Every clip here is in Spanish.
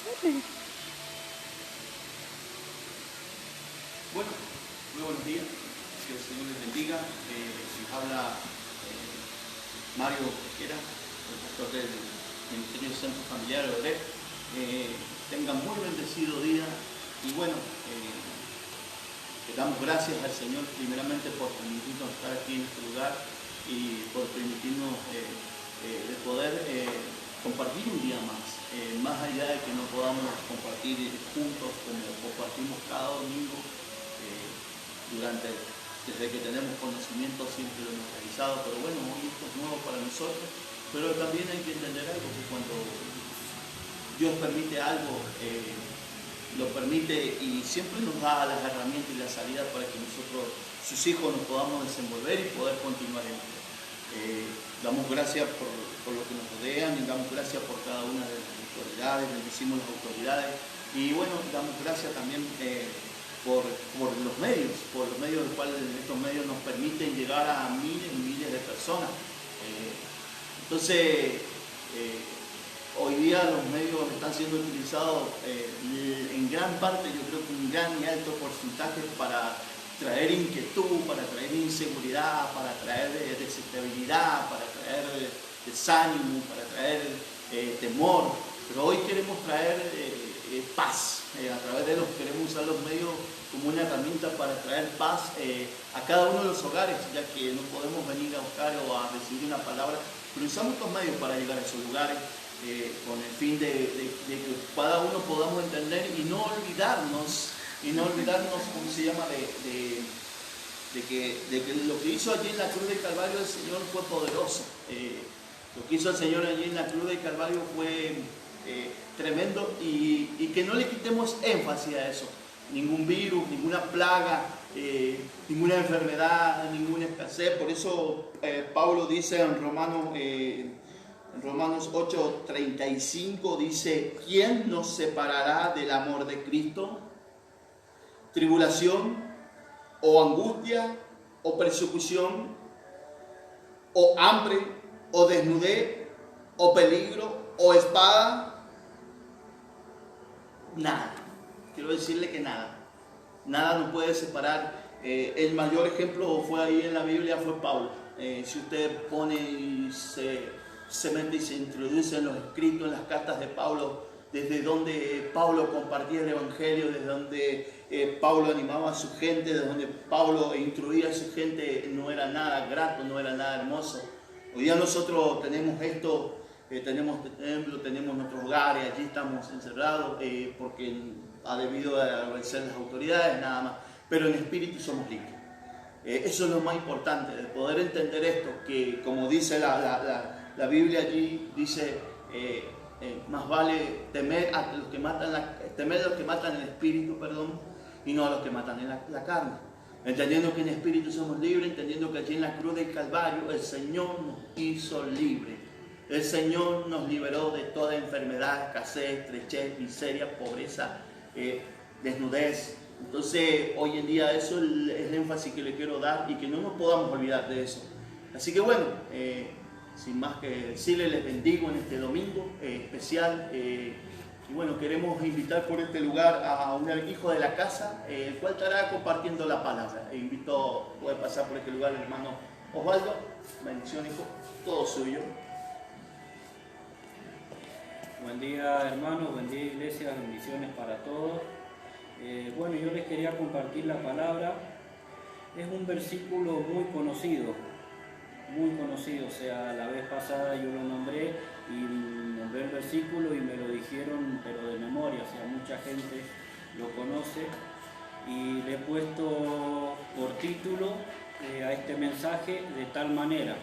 Bueno, muy buenos días, que el Señor les bendiga. Les habla Mario Pesquera, el pastor del Ministerio de Centro Familiar de Odret. Tengan muy bendecido día y bueno, le damos gracias al Señor primeramente por permitirnos estar aquí en este lugar y por permitirnos de poder compartir un día más allá de que no podamos compartir juntos como compartimos cada domingo. Desde que tenemos conocimiento siempre lo hemos realizado, pero bueno, hoy esto es nuevo para nosotros, pero también hay que entender algo, que cuando Dios permite algo, lo permite y siempre nos da las herramientas y las salidas para que nosotros, sus hijos, nos podamos desenvolver y poder continuar en esto. Damos gracias por lo que nos rodean y damos gracias por cada una de las autoridades, bendecimos las autoridades y bueno, damos gracias también por los medios los cuales estos medios nos permiten llegar a miles y miles de personas. Entonces, hoy día los medios están siendo utilizados en gran parte, yo creo que un gran y alto porcentaje para traer inquietud, para traer inseguridad, para traer desestabilidad, para traer desánimo, para traer temor. Pero hoy queremos traer paz. A través de queremos usar los medios como una herramienta para traer paz a cada uno de los hogares, ya que no podemos venir a buscar o a recibir una palabra, pero usamos estos medios para llegar a esos lugares con el fin de que cada uno podamos entender y no olvidarnos, ¿cómo se llama?, de que lo que hizo allí en la cruz del Calvario el Señor fue poderoso. Lo que hizo el Señor allí en la cruz del Calvario fue tremendo y que no le quitemos énfasis a eso. Ningún virus, ninguna plaga, ninguna enfermedad, ninguna escasez. Por eso Pablo dice en Romanos 8:35, dice: ¿quién nos separará del amor de Cristo? ¿Tribulación, o angustia, o persecución, o hambre, o desnudez, o peligro, o espada? Nada. Quiero decirle que nada nos puede separar. El mayor ejemplo fue ahí en la Biblia, fue Pablo. Si usted pone y se mete y se introduce en los escritos, en las cartas de Pablo, desde donde Pablo compartía el Evangelio, desde donde Pablo animaba a su gente, desde donde Pablo instruía a su gente, no era nada grato, no era nada hermoso. Hoy día nosotros tenemos esto. Tenemos templo, tenemos nuestros hogares, allí estamos encerrados porque ha debido a obedecer las autoridades, nada más, pero en espíritu somos libres. Eso es lo más importante, de poder entender esto, que como dice la Biblia allí, dice, más vale temer a los que matan el espíritu, y no a los que matan en la carne. Entendiendo que en espíritu somos libres, entendiendo que allí en la cruz del Calvario el Señor nos hizo libres. El Señor nos liberó de toda enfermedad, escasez, estrechez, miseria, pobreza, desnudez. Entonces, hoy en día eso es el énfasis que le quiero dar y que no nos podamos olvidar de eso. Así que bueno, sin más que decirles, les bendigo en este domingo especial. Y bueno, queremos invitar por este lugar a un hijo de la casa, el cual estará compartiendo la palabra. Invito, puede pasar por este lugar el hermano Osvaldo. Bendición, hijo, todo suyo. Buen día, hermanos, buen día, iglesia, bendiciones para todos. Bueno, yo les quería compartir la palabra. Es un versículo muy conocido, o sea, la vez pasada yo lo nombré y nombré el versículo y me lo dijeron, pero de memoria, o sea, mucha gente lo conoce y le he puesto por título a este mensaje de tal manera.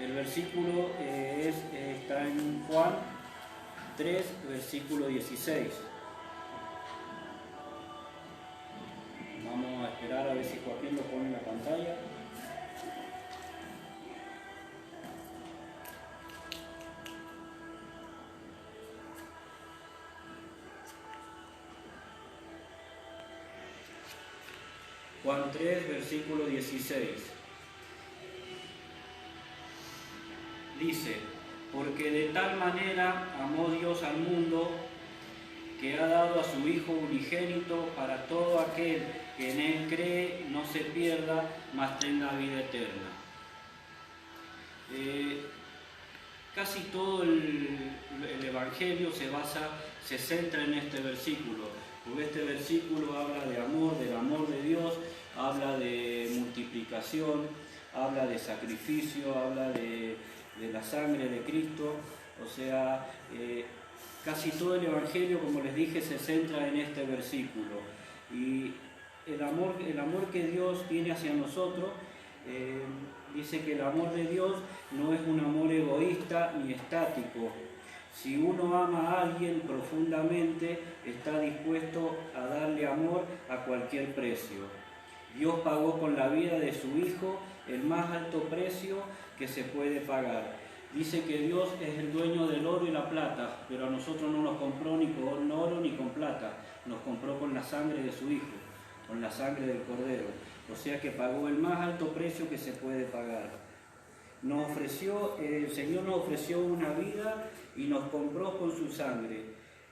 El versículo está en Juan 3, versículo 16. Vamos a esperar a ver si Joaquín lo pone en la pantalla. Juan 3, versículo 16. Dice: porque de tal manera amó Dios al mundo que ha dado a su Hijo unigénito para todo aquel que en Él cree no se pierda, mas tenga vida eterna. Casi todo el Evangelio se centra en este versículo, porque este versículo habla de amor, del amor de Dios, habla de multiplicación, habla de sacrificio, habla de la sangre de Cristo. O sea, casi todo el Evangelio, como les dije, se centra en este versículo. Y el amor que Dios tiene hacia nosotros, dice que el amor de Dios no es un amor egoísta ni estático. Si uno ama a alguien profundamente, está dispuesto a darle amor a cualquier precio. Dios pagó con la vida de su Hijo el más alto precio que se puede pagar. Dice que Dios es el dueño del oro y la plata, pero a nosotros no nos compró ni con oro ni con plata, nos compró con la sangre de su Hijo, con la sangre del Cordero. O sea que pagó el más alto precio que se puede pagar. El Señor nos ofreció una vida y nos compró con su sangre.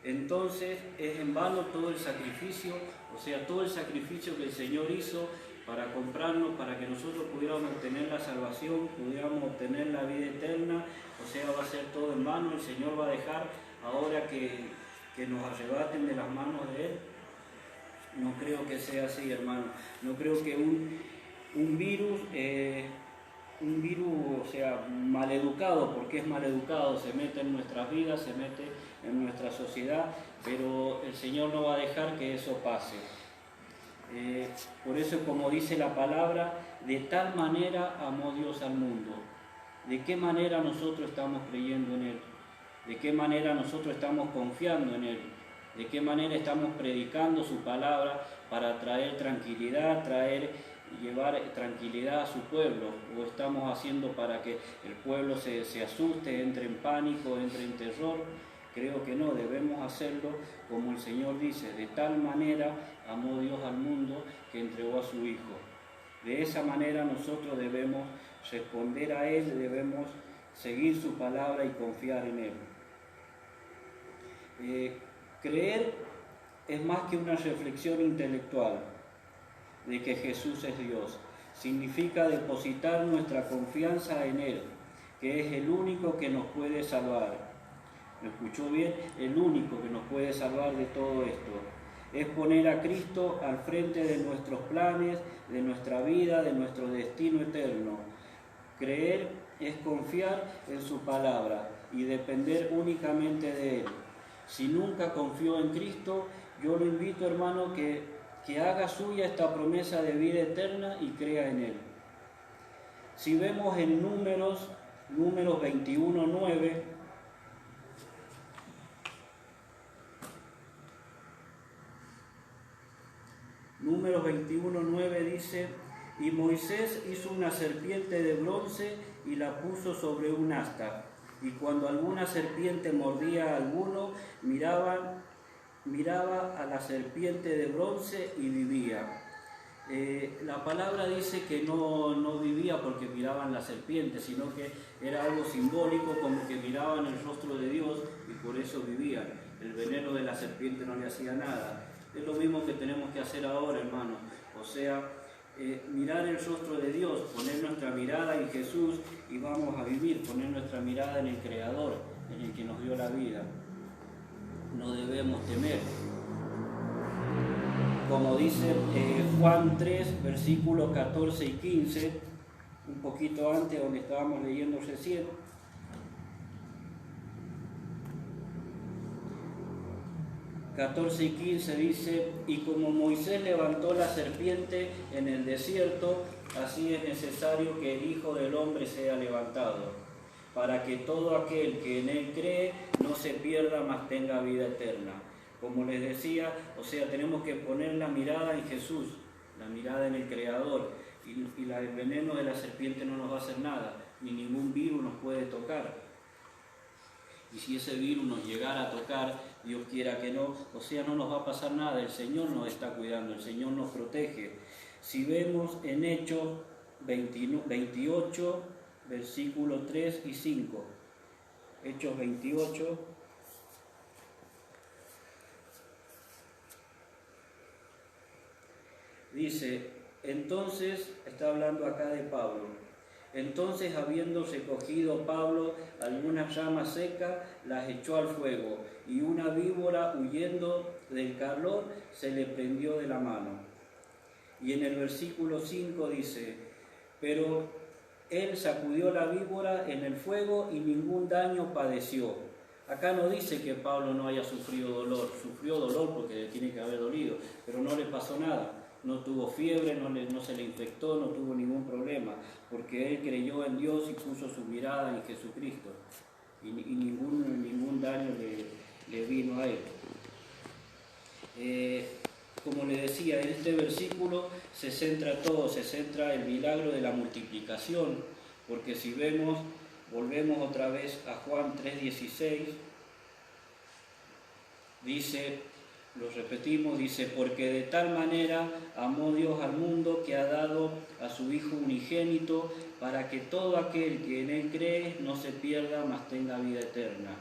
Entonces es en vano todo el sacrificio, o sea, todo el sacrificio que el Señor hizo para comprarnos, para que nosotros pudiéramos obtener la salvación, pudiéramos obtener la vida eterna. O sea, va a ser todo en vano. El Señor va a dejar ahora que nos arrebaten de las manos de Él. No creo que sea así, hermano. No creo que un virus, o sea, maleducado, porque es maleducado, se mete en nuestras vidas, se mete en nuestra sociedad, pero el Señor no va a dejar que eso pase. Por eso, como dice la palabra, de tal manera amó Dios al mundo. ¿De qué manera nosotros estamos creyendo en Él? ¿De qué manera nosotros estamos confiando en Él? ¿De qué manera estamos predicando su palabra para traer tranquilidad, llevar tranquilidad a su pueblo? ¿O estamos haciendo para que el pueblo se asuste, entre en pánico, entre en terror? Creo que no, debemos hacerlo como el Señor dice: de tal manera amó Dios al mundo que entregó a su Hijo. De esa manera nosotros debemos responder a Él, debemos seguir su palabra y confiar en Él. Creer es más que una reflexión intelectual de que Jesús es Dios. Significa depositar nuestra confianza en Él, que es el único que nos puede salvar. ¿Me escuchó bien? El único que nos puede salvar de todo esto. Es poner a Cristo al frente de nuestros planes, de nuestra vida, de nuestro destino eterno. Creer es confiar en su palabra y depender únicamente de Él. Si nunca confió en Cristo, yo lo invito, hermano, que haga suya esta promesa de vida eterna y crea en Él. Si vemos en Números 21:9, Números 21:9 dice: y Moisés hizo una serpiente de bronce y la puso sobre un asta. Y cuando alguna serpiente mordía a alguno, miraba a la serpiente de bronce y vivía. La palabra dice que no vivía porque miraban la serpiente, sino que era algo simbólico, como que miraban el rostro de Dios y por eso vivían. El veneno de la serpiente no le hacía nada. Es lo mismo que tenemos que hacer ahora, hermano. O sea, mirar el rostro de Dios, poner nuestra mirada en Jesús y vamos a vivir, poner nuestra mirada en el Creador, en el que nos dio la vida. No debemos temer. Como dice Juan 3, versículos 14 y 15, un poquito antes donde estábamos leyendo recién. ...14 y 15 dice: y como Moisés levantó la serpiente en el desierto, así es necesario que el Hijo del Hombre sea levantado, para que todo aquel que en Él cree no se pierda, mas tenga vida eterna. Como les decía, o sea, tenemos que poner la mirada en Jesús, la mirada en el Creador, y el veneno de la serpiente no nos va a hacer nada, ni ningún virus nos puede tocar. Y si ese virus nos llegara a tocar, Dios quiera que no, o sea, no nos va a pasar nada. El Señor nos está cuidando, el Señor nos protege. Si vemos en Hechos 28, versículos 3 y 5. Hechos 28, Dice, entonces, está hablando acá de Pablo, entonces habiendo recogido Pablo algunas ramas secas, las echó al fuego, y una víbora huyendo del calor se le prendió de la mano. Y en el versículo 5 dice, pero él sacudió la víbora en el fuego y ningún daño padeció. Acá no dice que Pablo no haya sufrido dolor, sufrió dolor porque tiene que haber dolido, pero no le pasó nada. No tuvo fiebre, no se le infectó, no tuvo ningún problema, porque él creyó en Dios y puso su mirada en Jesucristo. Y ningún daño le vino a él. Como le decía, en este versículo se centra todo, se centra el milagro de la multiplicación, porque si vemos, volvemos otra vez a Juan 3:16, dice, lo repetimos, dice, porque de tal manera amó Dios al mundo que ha dado a su Hijo unigénito para que todo aquel que en Él cree no se pierda, mas tenga vida eterna.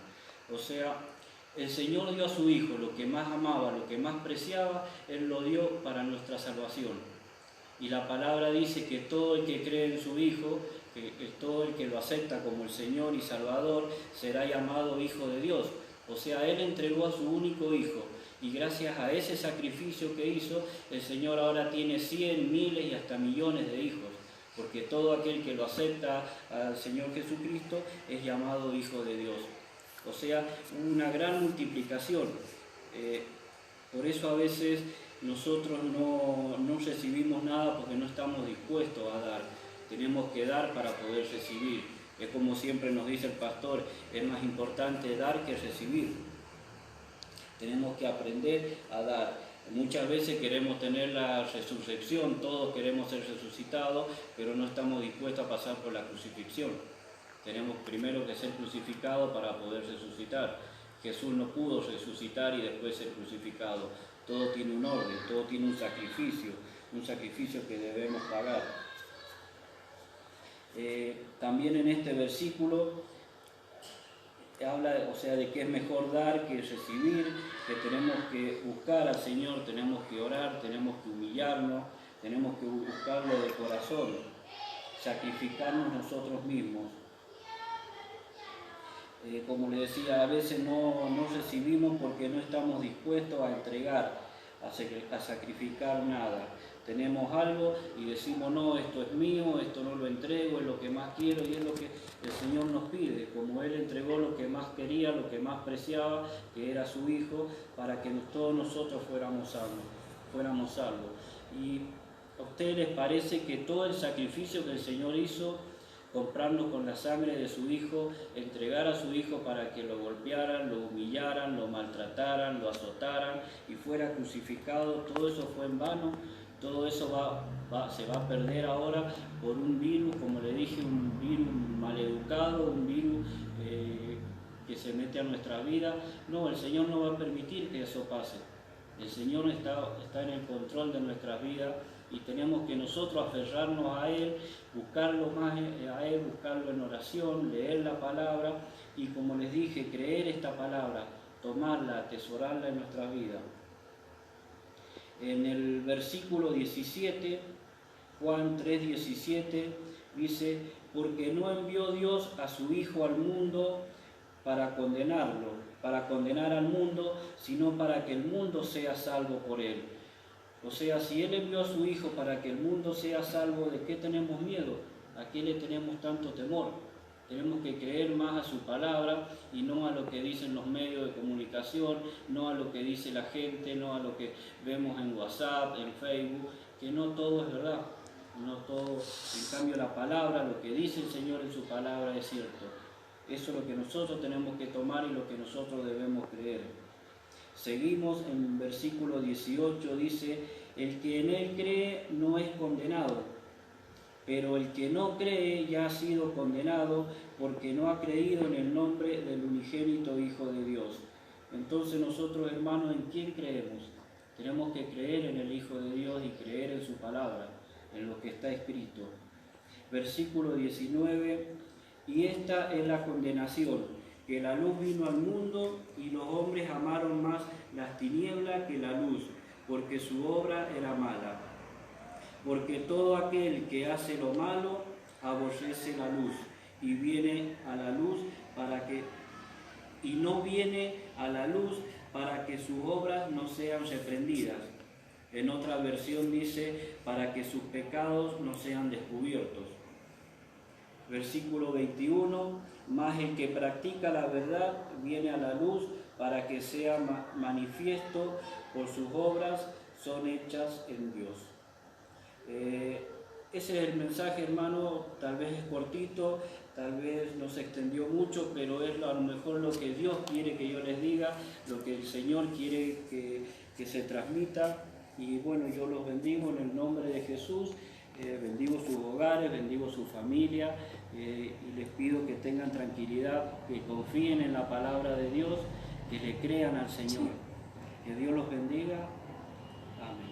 O sea, el Señor dio a su Hijo lo que más amaba, lo que más preciaba, Él lo dio para nuestra salvación. Y la palabra dice que todo el que cree en su Hijo, que todo el que lo acepta como el Señor y Salvador, será llamado Hijo de Dios. O sea, Él entregó a su único Hijo. Y gracias a ese sacrificio que hizo, el Señor ahora tiene 100, miles y hasta millones de hijos. Porque todo aquel que lo acepta al Señor Jesucristo es llamado Hijo de Dios. O sea, una gran multiplicación. Por eso a veces nosotros no recibimos nada porque no estamos dispuestos a dar. Tenemos que dar para poder recibir. Es como siempre nos dice el pastor, es más importante dar que recibir. Tenemos que aprender a dar. Muchas veces queremos tener la resurrección, todos queremos ser resucitados, pero no estamos dispuestos a pasar por la crucifixión. Tenemos primero que ser crucificados para poder resucitar. Jesús no pudo resucitar y después ser crucificado. Todo tiene un orden, todo tiene un sacrificio que debemos pagar. También en este versículo habla, o sea, de que es mejor dar que recibir, que tenemos que buscar al Señor, tenemos que orar, tenemos que humillarnos, tenemos que buscarlo de corazón, sacrificarnos nosotros mismos. Como le decía, a veces no recibimos porque no estamos dispuestos a entregar, a sacrificar nada. Tenemos algo y decimos, no, esto es mío, esto no lo entrego, es lo que más quiero y es lo que el Señor nos pide. Como Él entregó lo que más quería, lo que más preciaba, que era su Hijo, para que todos nosotros fuéramos salvos. Y a ustedes les parece que todo el sacrificio que el Señor hizo, comprarnos con la sangre de su Hijo, entregar a su Hijo para que lo golpearan, lo humillaran, lo maltrataran, lo azotaran y fuera crucificado, todo eso fue en vano. Todo eso se va a perder ahora por un virus, como le dije, un virus maleducado, un virus que se mete a nuestra vida. No, el Señor no va a permitir que eso pase. El Señor está en el control de nuestras vidas y tenemos que nosotros aferrarnos a Él, buscarlo más a Él, buscarlo en oración, leer la palabra y, como les dije, creer esta palabra, tomarla, atesorarla en nuestra vida. En el versículo 17, Juan 3:17, dice, porque no envió Dios a su Hijo al mundo para condenarlo, para condenar al mundo, sino para que el mundo sea salvo por él. O sea, si Él envió a su Hijo para que el mundo sea salvo, ¿de qué tenemos miedo? ¿A qué le tenemos tanto temor? Tenemos que creer más a su palabra y no a lo que dicen los medios de comunicación, no a lo que dice la gente, no a lo que vemos en WhatsApp, en Facebook, que no todo es verdad, no todo. En cambio la palabra, lo que dice el Señor en su palabra es cierto. Eso es lo que nosotros tenemos que tomar y lo que nosotros debemos creer. Seguimos en versículo 18, dice, el que en Él cree no es condenado. Pero el que no cree ya ha sido condenado porque no ha creído en el nombre del unigénito Hijo de Dios. Entonces nosotros, hermanos, ¿en quién creemos? Tenemos que creer en el Hijo de Dios y creer en su palabra, en lo que está escrito. Versículo 19, y esta es la condenación, que la luz vino al mundo y los hombres amaron más las tinieblas que la luz, porque su obra era mala. porque todo aquel que hace lo malo aborrece la luz y viene a la luz y no viene a la luz para que sus obras no sean reprendidas. En otra versión dice, para que sus pecados no sean descubiertos. Versículo 21, mas el que practica la verdad viene a la luz para que sea manifiesto por sus obras son hechas en Dios. Ese es el mensaje, hermano, tal vez es cortito, tal vez no se extendió mucho, pero es a lo mejor lo que Dios quiere que yo les diga, lo que el Señor quiere que se transmita. Y bueno, yo los bendigo en el nombre de Jesús, bendigo sus hogares, bendigo su familia, y les pido que tengan tranquilidad, que confíen en la palabra de Dios, que le crean al Señor. Que Dios los bendiga. Amén.